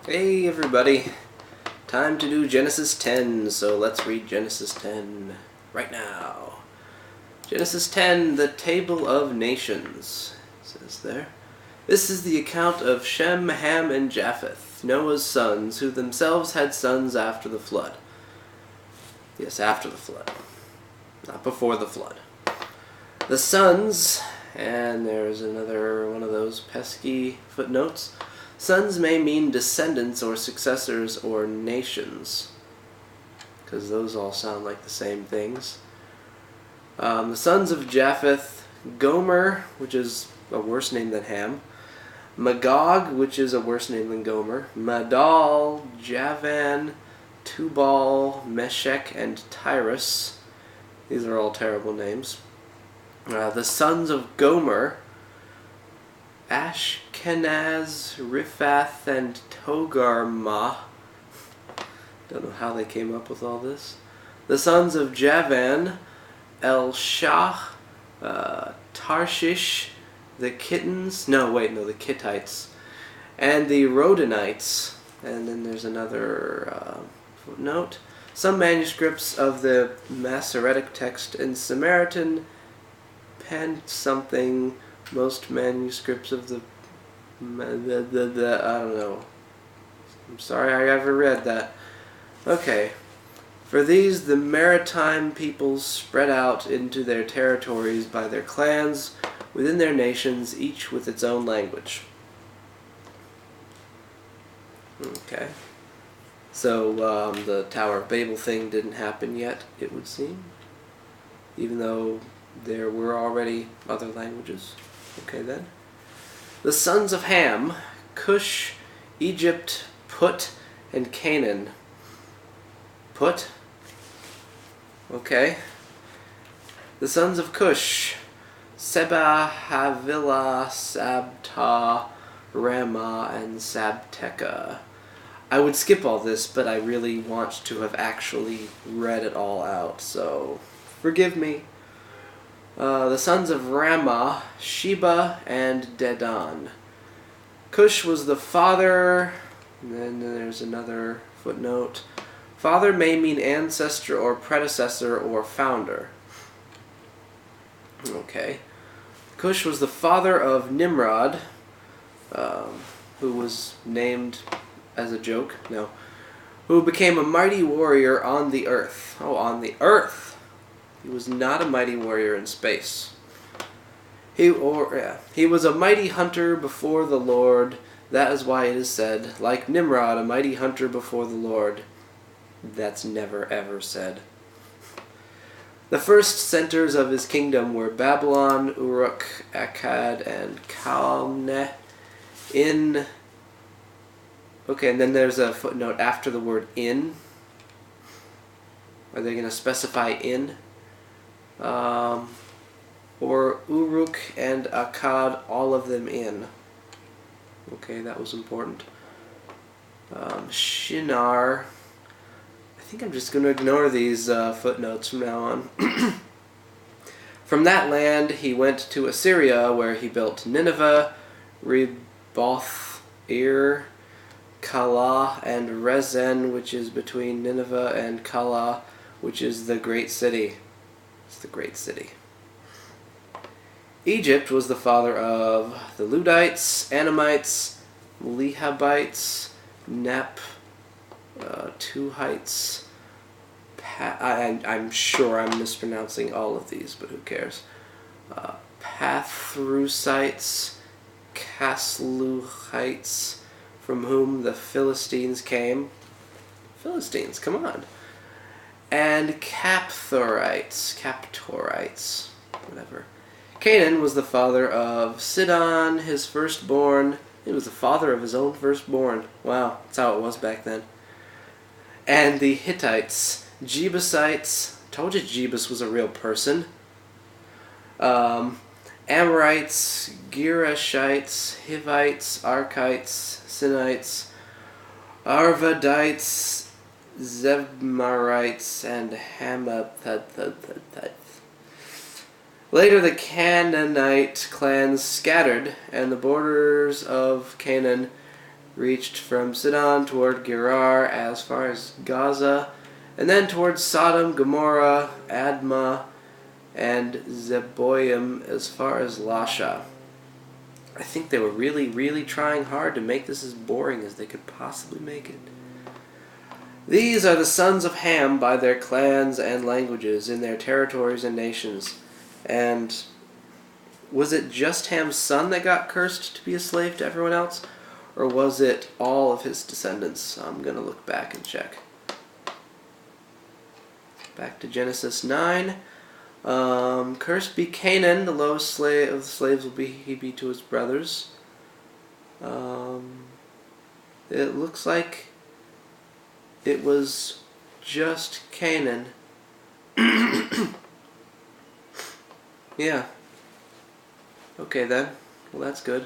Hey everybody, time to do Genesis 10, so let's read Genesis 10 right now. Genesis 10, the Table of Nations, it says there. This is the account of Shem, Ham, and Japheth, Noah's sons, who themselves had sons after the flood. Yes, after the flood, not before the flood. The sons, and there's another one of those pesky footnotes. Sons may mean descendants or successors or nations, because those all sound like the same things. The sons of Japheth, Gomer, which is a worse name than Ham, Magog, which is a worse name than Gomer, Madal, Javan, Tubal, Meshech, and Tyrus. These are all terrible names. The sons of Gomer, Ashkenaz, Riphath, and Togarmah. Don't know how they came up with all this. The sons of Javan, Elshah, Tarshish, the the Kittites, and the Rodanites. And then there's another footnote. Some manuscripts of the Masoretic text in Samaritan pen something. Most manuscripts of the I don't know. I'm sorry I ever read that. Okay. For these, the maritime peoples spread out into their territories by their clans within their nations, each with its own language. Okay. So the Tower of Babel thing didn't happen yet, it would seem. Even though there were already other languages. Okay then. The sons of Ham, Cush, Egypt, Put, and Canaan. Put? Okay. The sons of Cush, Seba, Havilah, Sabta, Ramah, and Sabteca. I would skip all this, but I really want to have actually read it all out, so forgive me. The sons of Ramah, Sheba, and Dedan. Cush was the father, and then there's another footnote. Father may mean ancestor or predecessor or founder. Okay. Cush was the father of Nimrod, who was named as a joke, who became a mighty warrior on the earth. Oh, on the earth! He was not a mighty warrior in space. He was a mighty hunter before the Lord. That is why it is said, like Nimrod, a mighty hunter before the Lord. That's never ever said. The first centers of his kingdom were Babylon, Uruk, Akkad, and Calneh in... Okay, and then there's a footnote after the word in. Are they going to specify in? Or Uruk and Akkad, all of them in. Okay, that was important. Shinar. I think I'm just going to ignore these footnotes from now on. From that land he went to Assyria, where he built Nineveh, Reboth, Ir, Calah, and Rezen, which is between Nineveh and Calah, which is the great city. It's the great city. Egypt was the father of the Ludites, Anamites, Lehabites, Tuhites. I'm sure I'm mispronouncing all of these, but who cares? Pathrusites, Casluhites, from whom the Philistines came. Philistines, come on. And Captorites, whatever. Canaan was the father of Sidon, his firstborn. He was the father of his own firstborn. Wow, that's how it was back then. And the Hittites, Jebusites. Told you Jebus was a real person. Amorites, Girashites, Hivites, Arkites, Sinites, Arvadites, Zebmarites, and Hamathites. Later the Canaanite clans scattered, and the borders of Canaan reached from Sidon toward Gerar as far as Gaza, and then towards Sodom, Gomorrah, Admah, and Zeboim as far as Lasha. I think they were really, really trying hard to make this as boring as they could possibly make it. These are the sons of Ham by their clans and languages, in their territories and nations. And was it just Ham's son that got cursed to be a slave to everyone else? Or was it all of his descendants? I'm going to look back and check. Back to Genesis 9. Cursed be Canaan, the lowest slave of the slaves will he be to his brothers. It looks like it was just Canaan. Yeah. Okay then. Well, that's good.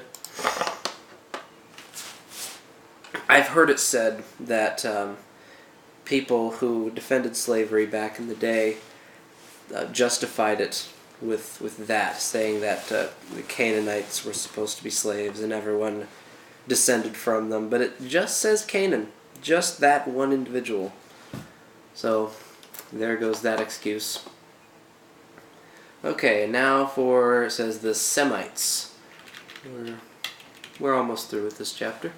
I've heard it said that people who defended slavery back in the day justified it with that, saying that the Canaanites were supposed to be slaves and everyone descended from them. But it just says Canaan. Just that one individual. So, there goes that excuse. Okay, now for, it says, the Semites. We're almost through with this chapter.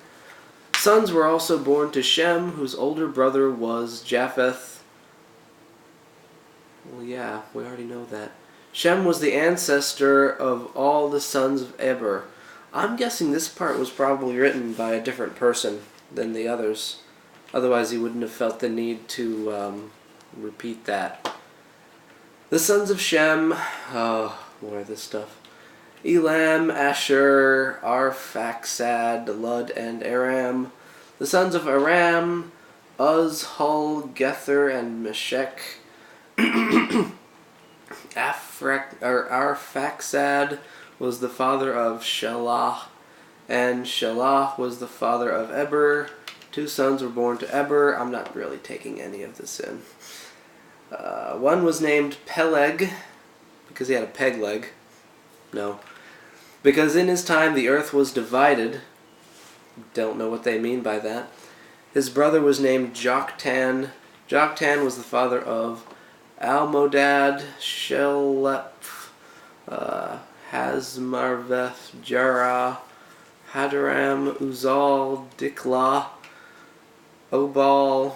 Sons were also born to Shem, whose older brother was Japheth. Well, yeah, we already know that. Shem was the ancestor of all the sons of Eber. I'm guessing this part was probably written by a different person than the others. Otherwise, he wouldn't have felt the need to repeat that. The sons of Shem, more of this stuff. Elam, Asher, Arphaxad, Lud, and Aram. The sons of Aram, Uz, Hul, Gether, and Meshech. Arphaxad was the father of Shelah, and Shelah was the father of Eber. 2 sons were born to Eber. I'm not really taking any of this in. One was named Peleg, because he had a peg leg. No. Because in his time the earth was divided. Don't know what they mean by that. His brother was named Joktan. Joktan was the father of Almodad, Sheleph, Hazmarveth, Jarah, Hadaram, Uzal, Diklah, Obal.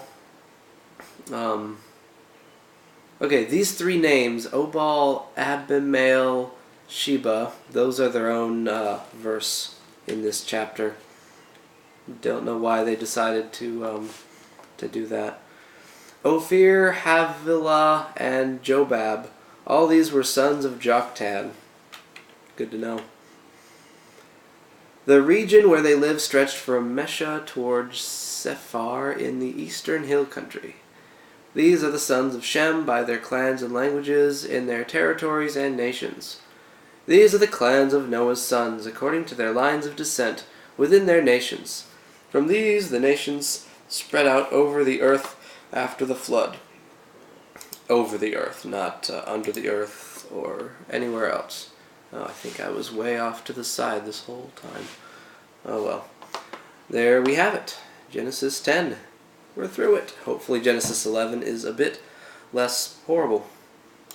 Okay, these 3 names, Obal, Abimael, Sheba, those are their own verse in this chapter. Don't know why they decided to do that. Ophir, Havilah, and Jobab. All these were sons of Joktan. Good to know. The region where they lived stretched from Mesha towards Sephar in the eastern hill country. These are the sons of Shem by their clans and languages, in their territories and nations. These are the clans of Noah's sons, according to their lines of descent, within their nations. From these the nations spread out over the earth after the flood. Over the earth, not under the earth or anywhere else. Oh, I think I was way off to the side this whole time. Oh well. There we have it. Genesis 10. We're through it. Hopefully Genesis 11 is a bit less horrible.